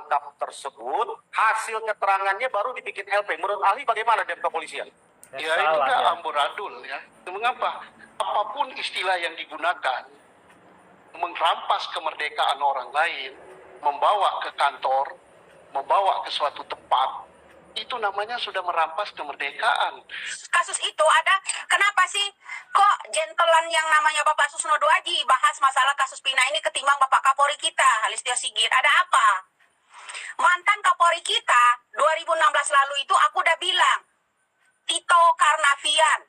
ditangkap tersebut, hasil keterangannya baru dibikin LP. Menurut ahli bagaimana dari kepolisian? Ya itu udah ya. amburadul ya. Mengapa? Apapun istilah yang digunakan, merampas kemerdekaan orang lain, membawa ke kantor, membawa ke suatu tempat, itu namanya sudah merampas kemerdekaan. Kasus itu ada, kenapa sih kok gentleman yang namanya Bapak Susno Duaji bahas masalah kasus Pina ini ketimbang Bapak Kapolri kita, Listio Sigit? Ada apa? Mantan Kapolri kita 2016 lalu itu aku udah bilang, Tito Karnavian,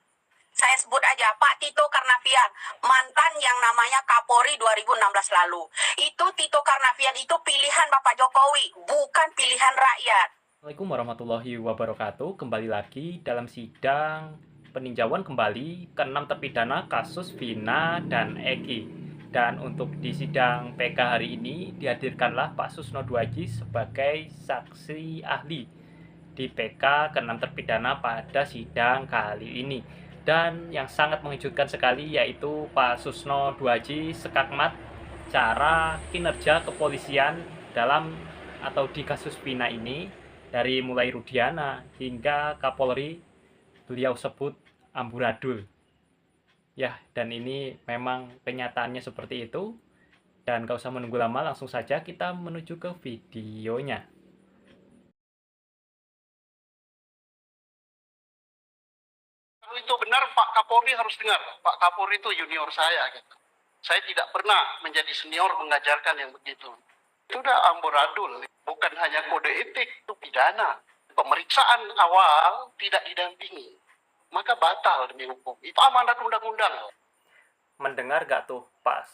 saya sebut aja Pak Tito Karnavian, mantan yang namanya Kapolri 2016 lalu. Itu Tito Karnavian itu pilihan Bapak Jokowi, bukan pilihan rakyat. Assalamualaikum warahmatullahi wabarakatuh. Kembali lagi dalam sidang peninjauan kembali ke-6 terpidana kasus Vina dan Eki. Dan untuk di sidang PK hari ini dihadirkanlah Pak Susno Duaji sebagai saksi ahli di PK ke-6 terpidana pada sidang kali ini. Dan yang sangat mengejutkan sekali yaitu Pak Susno Duaji sekakmat cara kinerja kepolisian dalam atau di kasus Vina ini, dari mulai Rudiana hingga Kapolri beliau sebut amburadul. Ya, dan ini memang kenyataannya seperti itu. Dan gak usah menunggu lama, langsung saja kita menuju ke videonya. Kalau itu benar, Pak Kapolri harus dengar. Pak Kapolri itu junior saya gitu. Saya tidak pernah menjadi senior mengajarkan yang begitu. Itu udah amburadul, bukan hanya kode etik, itu pidana. Pemeriksaan awal tidak didampingi, maka batal demi hukum. Itu amanat undang-undang. Mendengar gak tuh Pak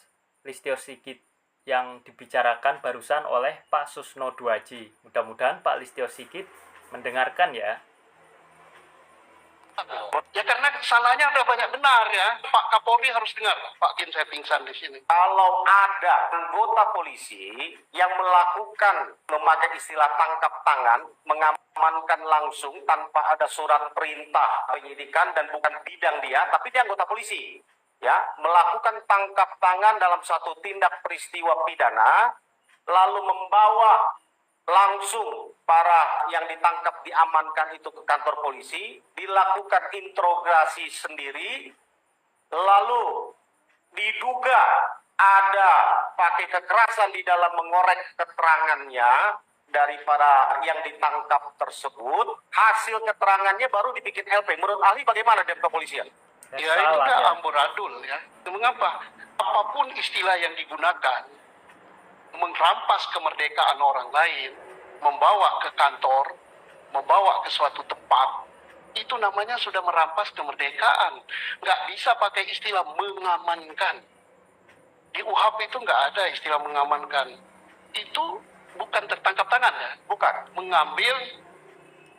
Listio Sigit yang dibicarakan barusan oleh Pak Susno Duaji? Mudah-mudahan Pak Listio Sigit mendengarkan ya. Ya karena salahnya udah banyak benar ya. Pak Kapolri harus dengar. Pak Bin saya pingsan di sini. Kalau ada anggota polisi yang memakai istilah tangkap tangan, mengamankan langsung tanpa ada surat perintah penyidikan dan bukan bidang dia, tapi dia anggota polisi, ya, melakukan tangkap tangan dalam suatu tindak peristiwa pidana, lalu membawa langsung para yang ditangkap diamankan itu ke kantor polisi, dilakukan interogasi sendiri, lalu diduga ada pakai kekerasan di dalam mengorek keterangannya dari para yang ditangkap tersebut, hasil keterangannya baru dibikin LP. Menurut ahli bagaimana dari kepolisian? Ya itu udah amburadul ya. Mengapa? Apapun istilah yang digunakan, merampas kemerdekaan orang lain, membawa ke kantor, membawa ke suatu tempat, itu namanya sudah merampas kemerdekaan. Nggak bisa pakai istilah mengamankan. Di UHAP itu nggak ada istilah mengamankan. Itu bukan tertangkap tangan ya, bukan. Mengambil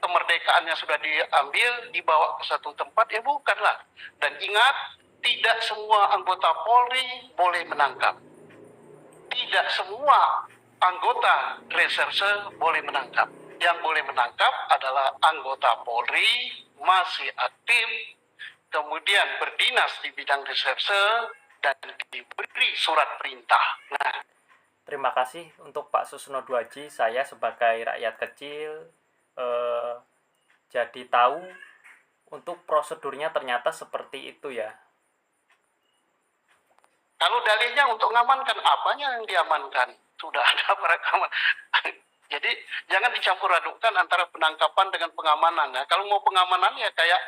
kemerdekaannya sudah diambil, dibawa ke satu tempat, ya bukanlah. Dan ingat, tidak semua anggota Polri boleh menangkap. Tidak semua anggota reserse boleh menangkap. Yang boleh menangkap adalah anggota Polri, masih aktif, kemudian berdinas di bidang reserse, dan diberi surat perintah. Nah, terima kasih untuk Pak Susno Duaji. Saya sebagai rakyat kecil jadi tahu untuk prosedurnya ternyata seperti itu ya. kalau dalihnya untuk mengamankan, apanya yang diamankan? Sudah ada perekaman. Jadi jangan dicampur adukkan antara penangkapan dengan pengamanan. Nah, kalau mau pengamanan ya kayak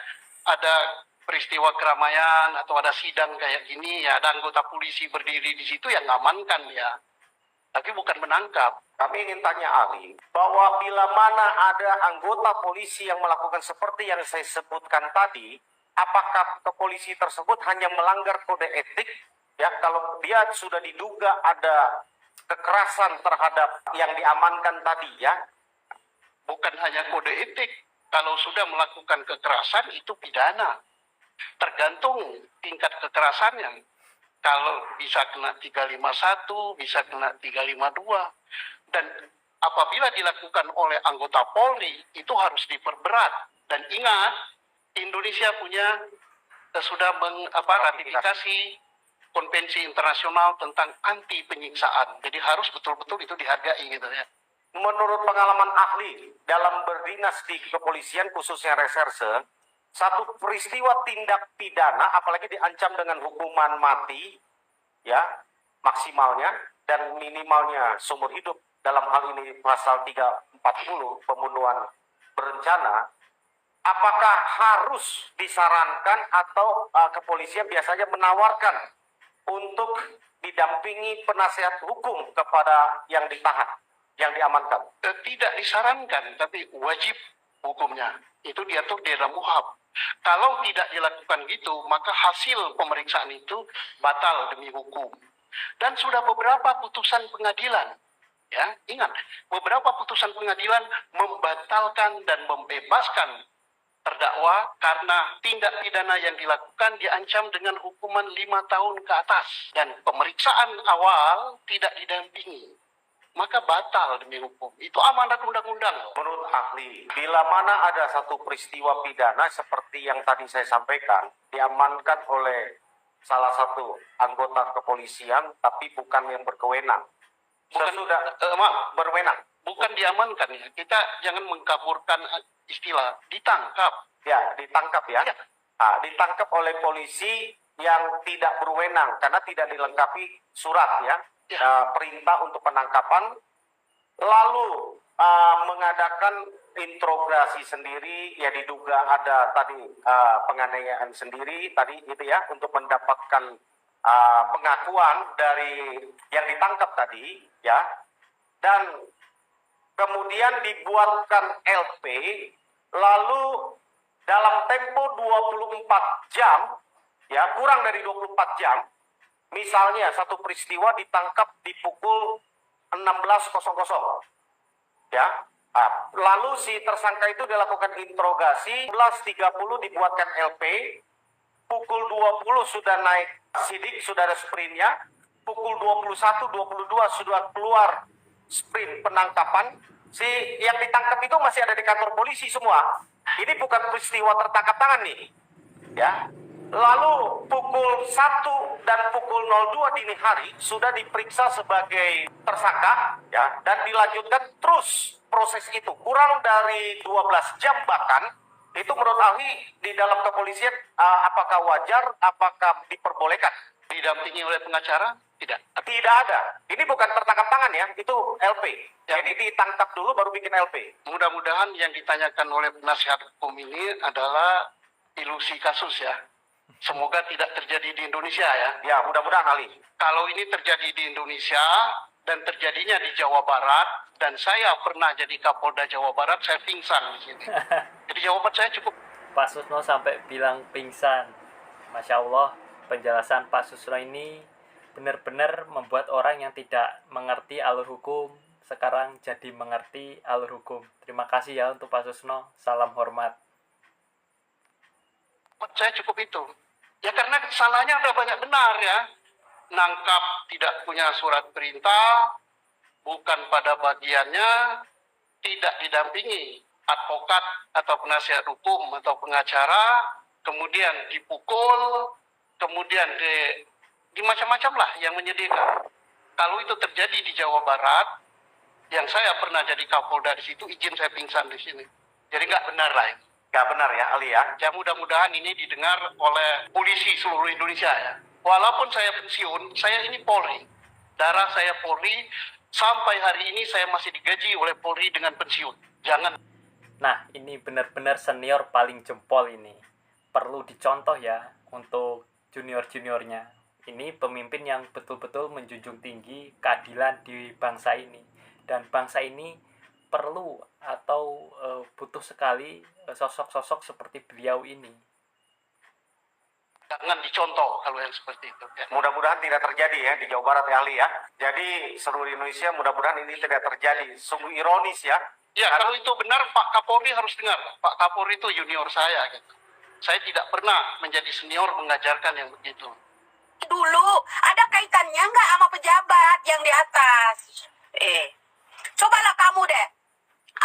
ada peristiwa keramaian atau ada sidang kayak gini, ya ada anggota polisi berdiri di situ yang mengamankan ya. Tapi bukan menangkap. Kami ingin tanya ahli, bahwa bila mana ada anggota polisi yang melakukan seperti yang saya sebutkan tadi, apakah kepolisi tersebut hanya melanggar kode etik? Ya, kalau dia sudah diduga ada kekerasan terhadap yang diamankan tadi ya. Bukan hanya kode etik. Kalau sudah melakukan kekerasan itu pidana. Tergantung tingkat kekerasannya. Kalau bisa kena 351, bisa kena 352. Dan apabila dilakukan oleh anggota Polri, itu harus diperberat. Dan ingat, Indonesia sudah ratifikasi Konvensi Internasional tentang anti penyiksaan. Jadi harus betul-betul itu dihargai gitu ya. menurut pengalaman ahli dalam berdinas di kepolisian khususnya reserse, satu peristiwa tindak pidana apalagi diancam dengan hukuman mati ya maksimalnya dan minimalnya seumur hidup, dalam hal ini pasal 340 pembunuhan berencana, apakah harus disarankan atau kepolisian biasanya menawarkan untuk didampingi penasihat hukum kepada yang ditahan, yang diamankan? Tidak disarankan, tapi wajib hukumnya. Itu diatur di dalam UHAP. Kalau tidak dilakukan gitu, maka hasil pemeriksaan itu batal demi hukum. Dan sudah beberapa putusan pengadilan, ya ingat, beberapa putusan pengadilan membatalkan dan membebaskan terdakwa karena tindak pidana yang dilakukan diancam dengan hukuman 5 tahun ke atas dan pemeriksaan awal tidak didampingi, maka batal demi hukum. Itu amanat undang-undang. Menurut ahli, bila mana ada satu peristiwa pidana seperti yang tadi saya sampaikan, diamankan oleh salah satu anggota kepolisian, tapi bukan yang berkewenang. Berwenang. Bukan diamankan ya. Kita jangan mengkaburkan istilah ditangkap. Ya, ditangkap ya. Ya. Ditangkap oleh polisi yang tidak berwenang karena tidak dilengkapi surat ya. Perintah untuk penangkapan, lalu mengadakan interogasi sendiri, ya diduga ada tadi penganiayaan sendiri tadi itu ya, untuk mendapatkan pengakuan dari yang ditangkap tadi ya, dan kemudian dibuatkan LP, lalu dalam tempo 24 jam ya, kurang dari 24 jam. Misalnya satu peristiwa ditangkap di pukul 16.00 ya. Lalu si tersangka itu dilakukan interogasi, 11.30 dibuatkan LP, pukul 20 sudah naik sidik, sudah ada sprintnya, pukul 21.22 sudah keluar sprint penangkapan. Si yang ditangkap itu masih ada di kantor polisi semua. Ini bukan peristiwa tertangkap tangan nih ya. Lalu pukul 1 dan pukul 02 dini hari sudah diperiksa sebagai tersangka ya, dan dilanjutkan terus proses itu kurang dari 12 jam bahkan. Itu menurut ahli di dalam kepolisian apakah wajar, apakah diperbolehkan? Didampingi oleh pengacara? Tidak. Tidak ada. Ini bukan tertangkap tangan ya, itu LP. Jadi ditangkap dulu baru bikin LP. Mudah-mudahan yang ditanyakan oleh penasihat hukum ini adalah ilusi kasus ya. Semoga tidak terjadi di Indonesia ya. Ya, mudah-mudahan Ali. Kalau ini terjadi di Indonesia dan terjadinya di Jawa Barat, dan saya pernah jadi Kapolda Jawa Barat, saya pingsan di sini. Jadi jawaban saya cukup. Pak Susno sampai bilang pingsan. Masya Allah, penjelasan Pak Susno ini benar-benar membuat orang yang tidak mengerti alur hukum sekarang jadi mengerti alur hukum. Terima kasih ya untuk Pak Susno. Salam hormat. Saya cukup itu. Ya karena salahnya ada banyak benar ya. Nangkap tidak punya surat perintah, bukan pada bagiannya, tidak didampingi advokat atau penasihat hukum atau pengacara, kemudian dipukul, kemudian di macam-macam lah yang menyedihkan. Kalau itu terjadi di Jawa Barat, yang saya pernah jadi Kapolda di situ, izin saya pingsan di sini. Jadi nggak benar lah ini. Nggak benar ya Ali ya. Ya mudah-mudahan ini didengar oleh polisi seluruh Indonesia ya. Walaupun saya pensiun, saya ini Polri. Darah saya Polri, sampai hari ini saya masih digaji oleh Polri dengan pensiun. Jangan. Nah, ini benar-benar senior paling jempol ini. Perlu dicontoh ya untuk junior-juniornya. Ini pemimpin yang betul-betul menjunjung tinggi keadilan di bangsa ini. Dan bangsa ini perlu atau butuh sekali sosok-sosok seperti beliau ini. Jangan dicontoh kalau yang seperti itu. Ya. Mudah-mudahan tidak terjadi ya di Jawa Barat ya Ali ya. Jadi seluruh Indonesia mudah-mudahan ini tidak terjadi. Sungguh ironis ya. Ya kalau itu benar Pak Kapolri harus dengar. Pak Kapolri itu junior saya gitu. Saya tidak pernah menjadi senior mengajarkan yang begitu. Dulu ada kaitannya nggak sama pejabat yang di atas? Cobalah kamu deh,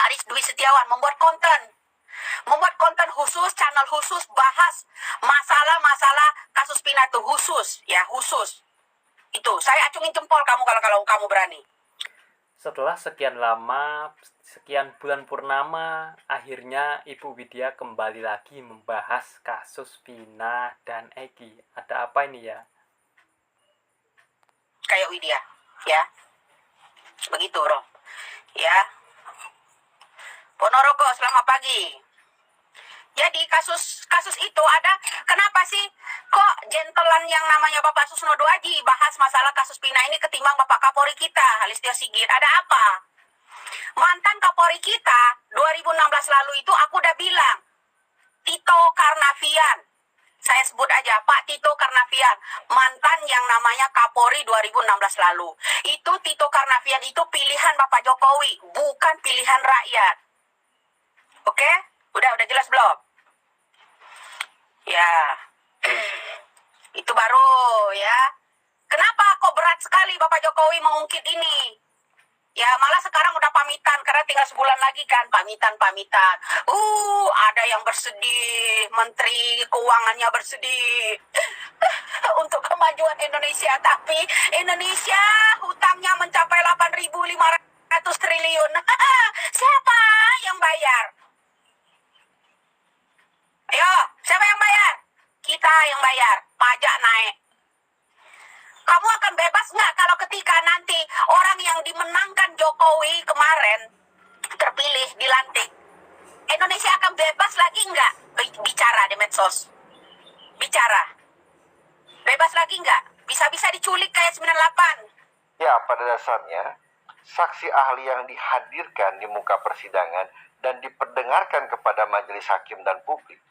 Aris Dwi Setiawan, membuat konten khusus, channel khusus, bahas masalah-masalah kasus Pina itu khusus. Itu saya acungin jempol kamu kalau kamu berani. Setelah sekian lama, sekian bulan purnama, akhirnya Ibu Widya kembali lagi membahas kasus Vina dan Egi. Ada apa ini ya? Kayak Widya, ya. Begitu, Bro. Ya. Ponorogo, selamat pagi. Jadi kasus itu ada, kenapa sih kok gentleman yang namanya Bapak Susno Duaji bahas masalah kasus Vina ini ketimbang Bapak Kapolri kita, Listio Sigit? Ada apa? Mantan Kapolri kita 2016 lalu itu aku udah bilang, Tito Karnavian, saya sebut aja Pak Tito Karnavian, mantan yang namanya Kapolri 2016 lalu. Itu Tito Karnavian itu pilihan Bapak Jokowi, bukan pilihan rakyat. Oke? Udah jelas belum? Ya. Itu baru ya. Kenapa kok berat sekali Bapak Jokowi mengungkit ini? Ya malah sekarang udah pamitan karena tinggal sebulan lagi kan pamitan. Ada yang bersedih, Menteri Keuangannya bersedih untuk kemajuan Indonesia, tapi Indonesia hutangnya mencapai 8.500 triliun. Siapa yang bayar? Ayo, siapa yang bayar? Kita yang bayar. Pajak naik. Kamu akan bebas nggak kalau ketika nanti orang yang dimenangkan Jokowi kemarin terpilih, dilantik, Indonesia akan bebas lagi nggak bicara di medsos? Bicara. Bebas lagi nggak? Bisa-bisa diculik kayak 98. Ya, pada dasarnya, saksi ahli yang dihadirkan di muka persidangan dan diperdengarkan kepada majelis hakim dan publik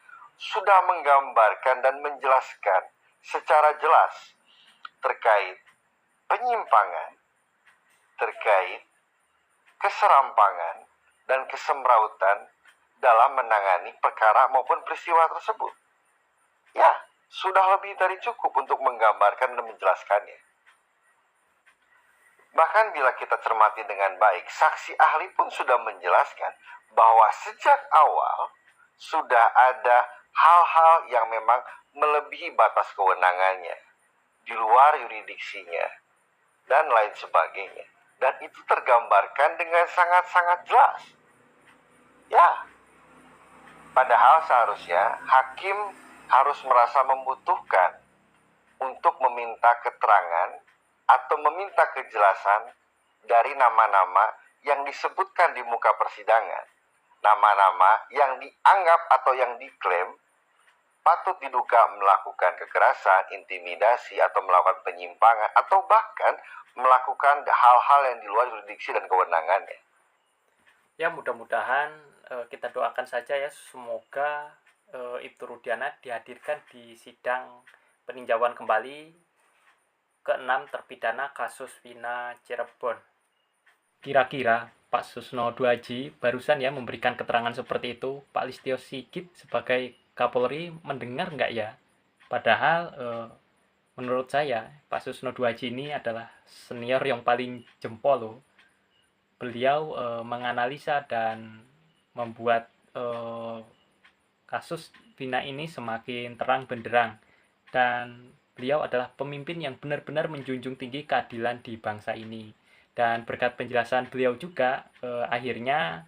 sudah menggambarkan dan menjelaskan secara jelas terkait penyimpangan, terkait keserampangan dan kesemrautan dalam menangani perkara maupun peristiwa tersebut. Ya, sudah lebih dari cukup untuk menggambarkan dan menjelaskannya. Bahkan bila kita cermati dengan baik, saksi ahli pun sudah menjelaskan bahwa sejak awal sudah ada hal-hal yang memang melebihi batas kewenangannya, di luar yuridiksinya, dan lain sebagainya. Dan itu tergambarkan dengan sangat-sangat jelas. Ya, padahal seharusnya hakim harus merasa membutuhkan untuk meminta keterangan atau meminta kejelasan dari nama-nama yang disebutkan di muka persidangan. Nama-nama yang dianggap atau yang diklaim patut diduga melakukan kekerasan, intimidasi, atau melakukan penyimpangan, atau bahkan melakukan hal-hal yang di luar yurisdiksi dan kewenangannya. Ya mudah-mudahan kita doakan saja ya, semoga Ibtu Rudiana dihadirkan di sidang peninjauan kembali ke-6 terpidana kasus Vina Cirebon. Kira-kira Pak Susno Duaji barusan ya memberikan keterangan seperti itu, Pak Listio Sigit sebagai Kapolri mendengar nggak ya? Padahal menurut saya Pak Susno Duaji ini adalah senior yang paling jempol loh. Beliau menganalisa dan membuat kasus Vina ini semakin terang benderang, dan beliau adalah pemimpin yang benar-benar menjunjung tinggi keadilan di bangsa ini. Dan berkat penjelasan beliau juga akhirnya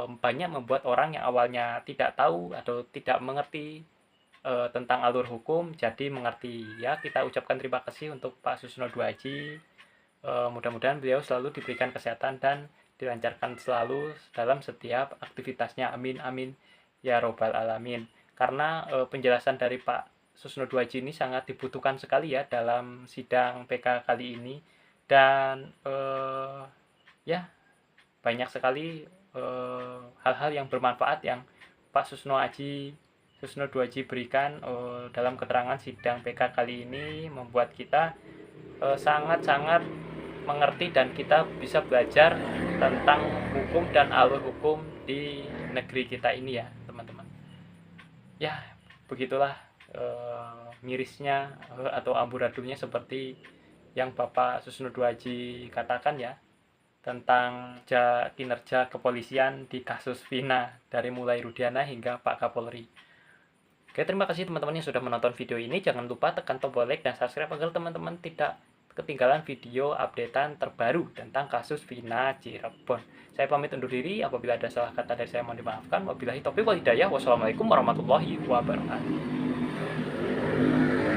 banyak membuat orang yang awalnya tidak tahu atau tidak mengerti tentang alur hukum jadi mengerti. Ya, kita ucapkan terima kasih untuk Pak Susno Duaji. Mudah-mudahan beliau selalu diberikan kesehatan dan dilancarkan selalu dalam setiap aktivitasnya. Amin amin ya robbal alamin. Karena penjelasan dari Pak Susno Duaji ini sangat dibutuhkan sekali ya dalam sidang PK kali ini. Dan ya banyak sekali hal-hal yang bermanfaat yang Pak Susno Duaji berikan dalam keterangan sidang PK kali ini, membuat kita sangat-sangat mengerti dan kita bisa belajar tentang hukum dan alur hukum di negeri kita ini ya teman-teman. Ya begitulah mirisnya atau amburadulnya seperti yang Bapak Susno Duaji katakan ya, tentang kinerja kepolisian di kasus Vina dari mulai Rudiana hingga Pak Kapolri. Oke, terima kasih teman-teman yang sudah menonton video ini. Jangan lupa tekan tombol like dan subscribe agar teman-teman tidak ketinggalan video updatean terbaru tentang kasus Vina Cirebon. Saya pamit undur diri, apabila ada salah kata dari saya mohon dimaafkan. Wabillahi taufiq wal hidayah. Wassalamualaikum warahmatullahi wabarakatuh.